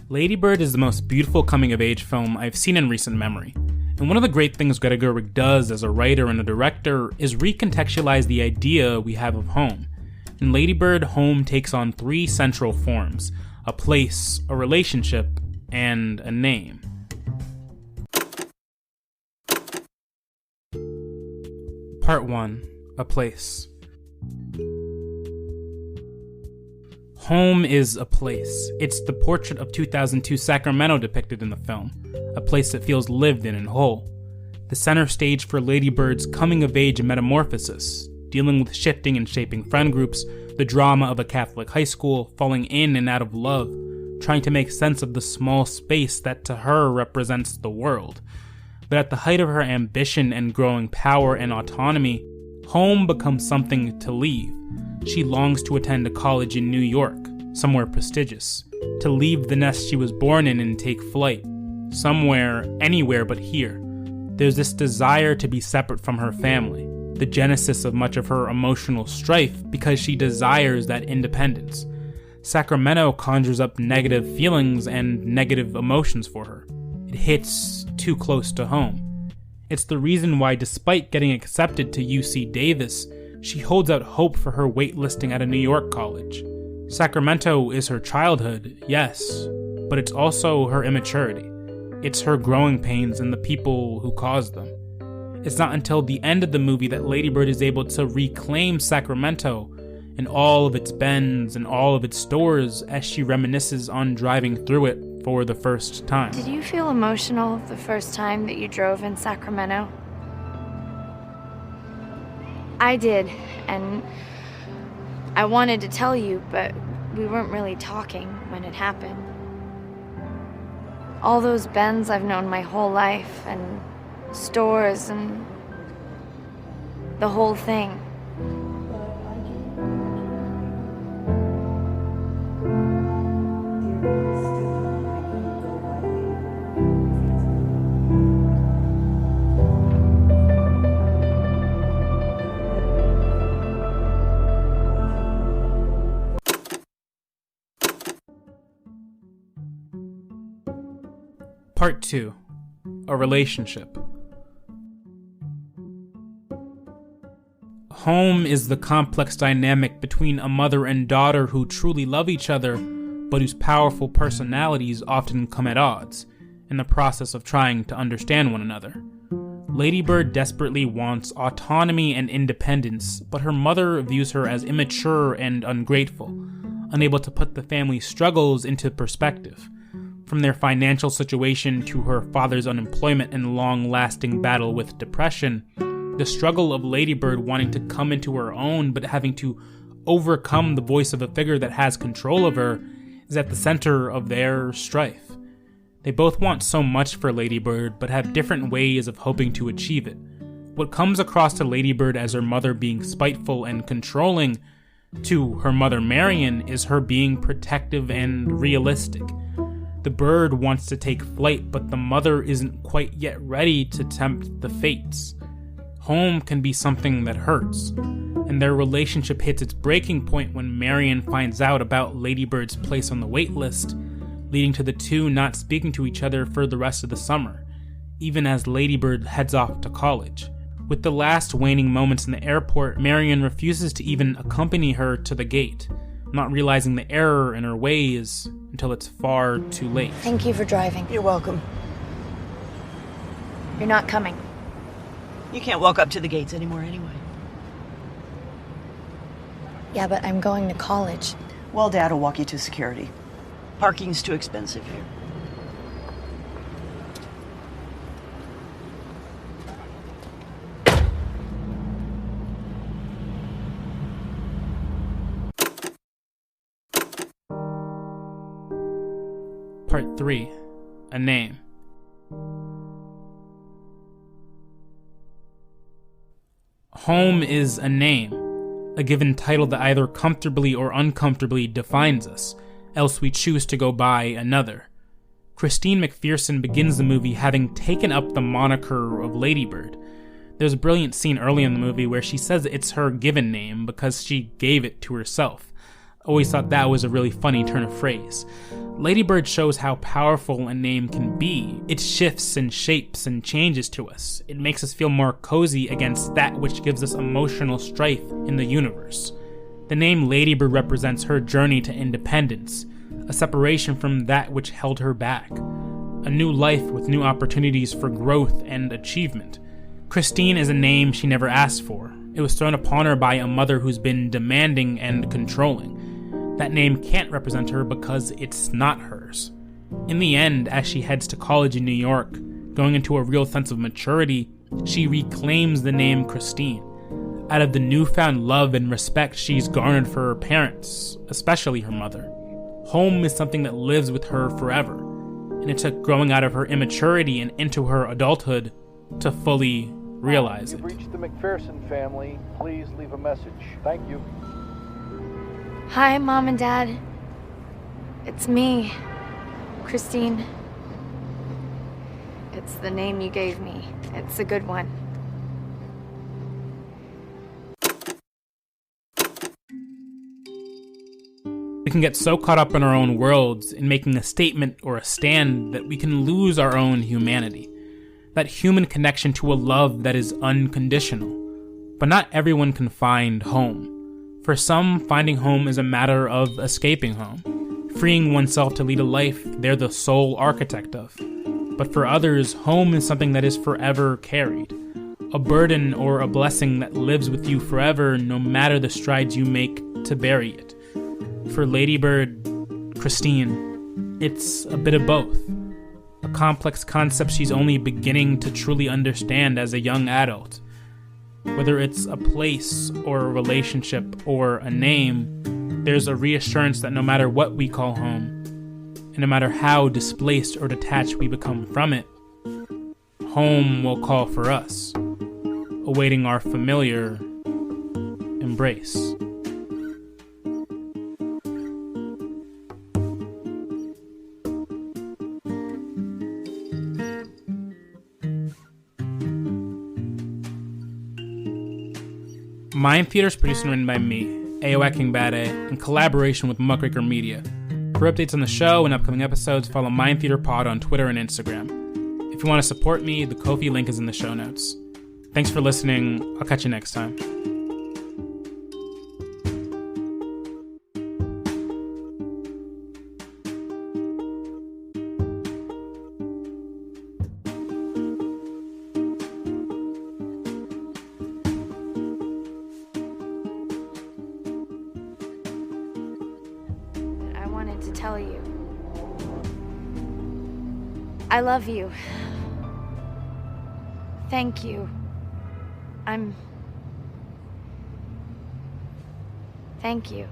Lady Bird is the most beautiful coming-of-age film I've seen in recent memory. And one of the great things Greta Gerwig does as a writer and a director is recontextualize the idea we have of home. In Lady Bird, home takes on three central forms: a place, a relationship, and a name. Part 1. A place. Home is a place. It's the portrait of 2002 Sacramento depicted in the film, a place that feels lived in and whole. The center stage for Lady Bird's coming-of-age metamorphosis, dealing with shifting and shaping friend groups, the drama of a Catholic high school, falling in and out of love, trying to make sense of the small space that to her represents the world. But at the height of her ambition and growing power and autonomy, home becomes something to leave. She longs to attend a college in New York, somewhere prestigious, to leave the nest she was born in and take flight, somewhere, anywhere but here. There's this desire to be separate from her family, the genesis of much of her emotional strife because she desires that independence. Sacramento conjures up negative feelings and negative emotions for her. It hits too close to home. It's the reason why, despite getting accepted to UC Davis, she holds out hope for her waitlisting at a New York college. Sacramento is her childhood, yes, but it's also her immaturity. It's her growing pains and the people who caused them. It's not until the end of the movie that Lady Bird is able to reclaim Sacramento and all of its bends and all of its stores as she reminisces on driving through it for the first time. Did you feel emotional the first time that you drove in Sacramento? I did, and I wanted to tell you, but we weren't really talking when it happened. All those bends I've known my whole life, and stores, and the whole thing. Part 2. A relationship. Home is the complex dynamic between a mother and daughter who truly love each other, but whose powerful personalities often come at odds in the process of trying to understand one another. Lady Bird desperately wants autonomy and independence, but her mother views her as immature and ungrateful, unable to put the family's struggles into perspective. From their financial situation to her father's unemployment and long-lasting battle with depression, the struggle of Lady Bird wanting to come into her own but having to overcome the voice of a figure that has control of her is at the center of their strife. They both want so much for Lady Bird but have different ways of hoping to achieve it. What comes across to Lady Bird as her mother being spiteful and controlling, to her mother Marion is her being protective and realistic. The bird wants to take flight, but the mother isn't quite yet ready to tempt the fates. Home can be something that hurts, and their relationship hits its breaking point when Marion finds out about Lady Bird's place on the wait list, leading to the two not speaking to each other for the rest of the summer, even as Lady Bird heads off to college. With the last waning moments in the airport, Marion refuses to even accompany her to the gate, not realizing the error in her ways until it's far too late. Thank you for driving. You're welcome. You're not coming. You can't walk up to the gates anymore anyway. Yeah, but I'm going to college. Well, Dad will walk you to security. Parking's too expensive here. Part 3. A name. Home is a name, a given title that either comfortably or uncomfortably defines us, else we choose to go by another. Christine McPherson begins the movie having taken up the moniker of Lady Bird. There's a brilliant scene early in the movie where she says it's her given name because she gave it to herself. Always thought that was a really funny turn of phrase. Lady Bird shows how powerful a name can be. It shifts and shapes and changes to us. It makes us feel more cozy against that which gives us emotional strife in the universe. The name Lady Bird represents her journey to independence, a separation from that which held her back, a new life with new opportunities for growth and achievement. Christine is a name she never asked for. It was thrown upon her by a mother who's been demanding and controlling. That name can't represent her because it's not hers. In the end, as she heads to college in New York, going into a real sense of maturity, she reclaims the name Christine, out of the newfound love and respect she's garnered for her parents, especially her mother. Home is something that lives with her forever, and it took growing out of her immaturity and into her adulthood to fully realize it. You've reached the McPherson family. Please leave a message. Thank you. Hi, Mom and Dad. It's me, Christine. It's the name you gave me. It's a good one. We can get so caught up in our own worlds in making a statement or a stand that we can lose our own humanity. That human connection to a love that is unconditional. But not everyone can find home. For some, finding home is a matter of escaping home, freeing oneself to lead a life they're the sole architect of. But for others, home is something that is forever carried, a burden or a blessing that lives with you forever no matter the strides you make to bury it. For Lady Bird, Christine, it's a bit of both. A complex concept she's only beginning to truly understand as a young adult. Whether it's a place or a relationship or a name, there's a reassurance that no matter what we call home, and no matter how displaced or detached we become from it, home will call for us, awaiting our familiar embrace. Mind Theater is produced and written by me, Ayo Akingbade, in collaboration with Muckraker Media. For updates on the show and upcoming episodes, follow Mind Theater Pod on Twitter and Instagram. If you want to support me, the Ko-fi link is in the show notes. Thanks for listening. I'll catch you next time. To tell you, I love you. Thank you. Thank you.